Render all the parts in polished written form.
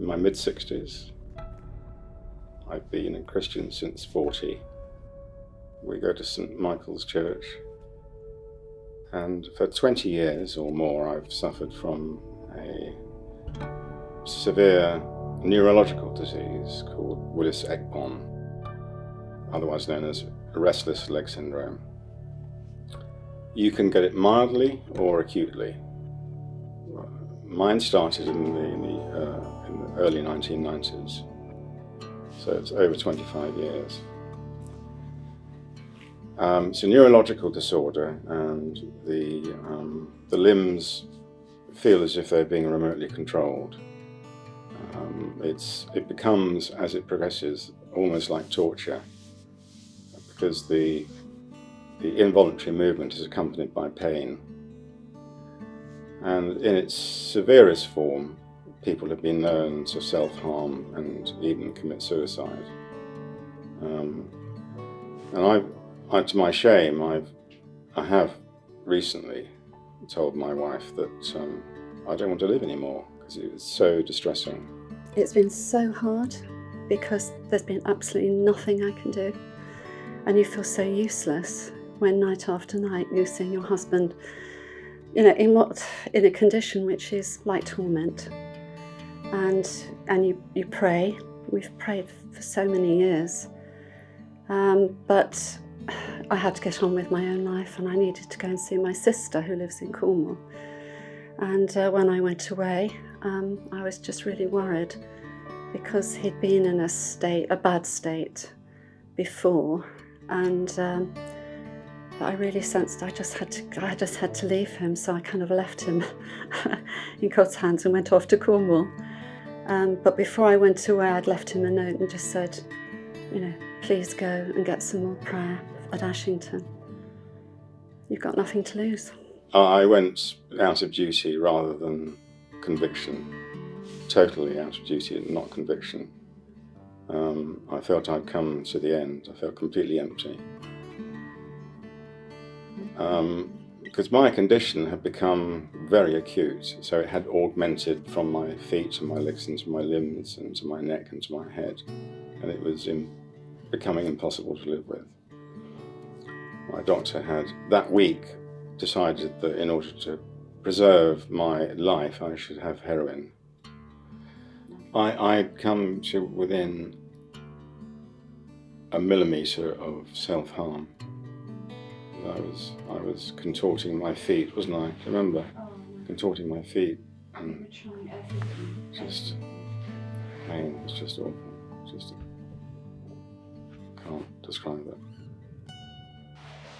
in my mid-60s. I've been a Christian since 40. We go to St. Michael's Church. And for 20 years or more, I've suffered from a severe neurological disease called Willis-Ekbom, otherwise known as restless leg syndrome. You can get it mildly or acutely. Mine started in the early 1990s, so it's over 25 years. It's a neurological disorder, and the limbs feel as if they're being remotely controlled. It becomes, as it progresses, almost like torture, because the involuntary movement is accompanied by pain. And in its severest form, people have been known to self-harm and even commit suicide. And to my shame, I have recently told my wife that I don't want to live anymore because it was so distressing. It's been so hard because there's been absolutely nothing I can do, and you feel so useless when night after night you're seeing your husband, in a condition which is like torment, and you pray. We've prayed for so many years, but I had to get on with my own life, and I needed to go and see my sister who lives in Cornwall. And when I went away, I was just really worried because he'd been in a bad state before, and I really sensed I just had to leave him. So I kind of left him in God's hands and went off to Cornwall. But before I went away, I'd left him a note and just said, please go and get some more prayer at Ashington. You've got nothing to lose. I went out of duty rather than conviction, totally out of duty and not conviction. I felt I'd come to the end. I felt completely empty. Because my condition had become very acute, so it had augmented from my feet to my legs into my limbs and to my neck and to my head, and it was becoming impossible to live with. My doctor had that week decided that in order to preserve my life I should have heroin. I'd come to within a millimetre of self-harm. I was contorting my feet, wasn't I? Remember? Contorting my feet, and just pain. It's just awful. Can't describe it.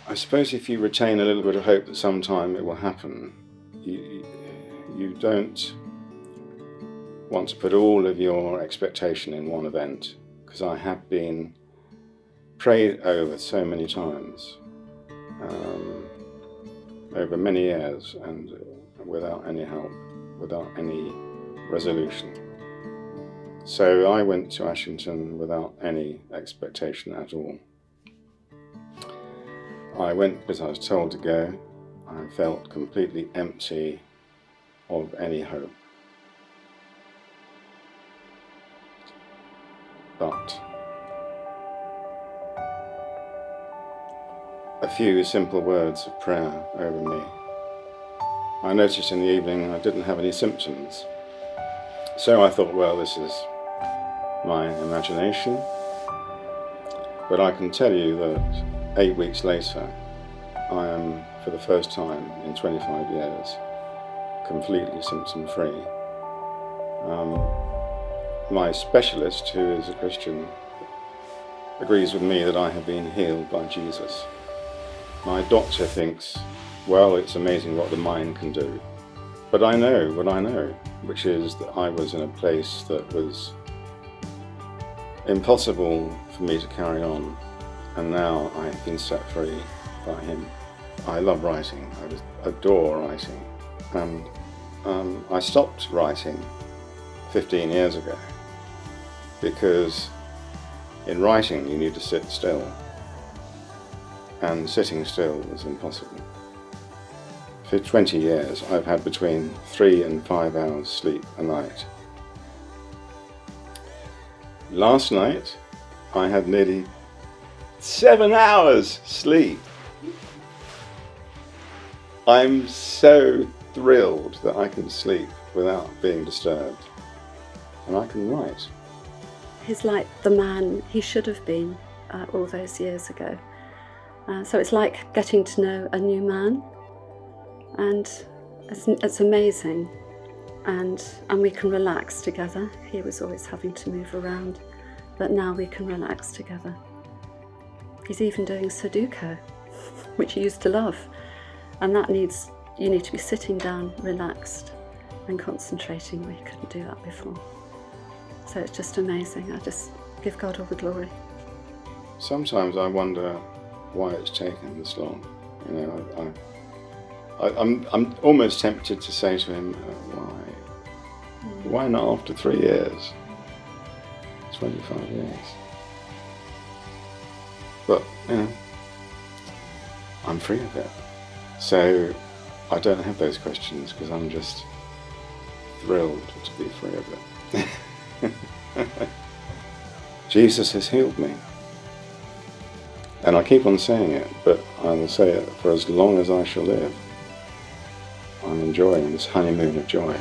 I suppose if you retain a little bit of hope that sometime it will happen, you don't want to put all of your expectation in one event, because I have been prayed over so many times, over many years, and without any help, without any resolution. So I went to Ashington without any expectation at all. I went because I was told to go. I felt completely empty of any hope. But a few simple words of prayer over me. I noticed in the evening I didn't have any symptoms. So I thought, well, this is my imagination. But I can tell you that 8 weeks later, I am, for the first time in 25 years, completely symptom-free. My specialist, who is a Christian, agrees with me that I have been healed by Jesus. My doctor thinks, well, it's amazing what the mind can do. But I know what I know, which is that I was in a place that was impossible for me to carry on, and now I have been set free by him. I love writing. I adore writing, and I stopped writing 15 years ago because in writing you need to sit still, and sitting still was impossible. For 20 years I've had between 3 and 5 hours sleep a night, Last night I had nearly 7 hours sleep. I'm so thrilled that I can sleep without being disturbed, and I can write. He's like the man he should have been all those years ago. So it's like getting to know a new man, and it's amazing. And we can relax together. He was always having to move around, but now we can relax together. He's even doing Sudoku, which he used to love, and you need to be sitting down, relaxed and concentrating, where you couldn't do that before. So it's just amazing. I just give God all the glory. Sometimes I wonder why it's taken this long. You know, I'm almost tempted to say to him, why not after 3 years, 25 years? But, you know, I'm free of it. So I don't have those questions because I'm just thrilled to be free of it. Jesus has healed me. And I keep on saying it, but I will say it for as long as I shall live. I'm enjoying this honeymoon of joy.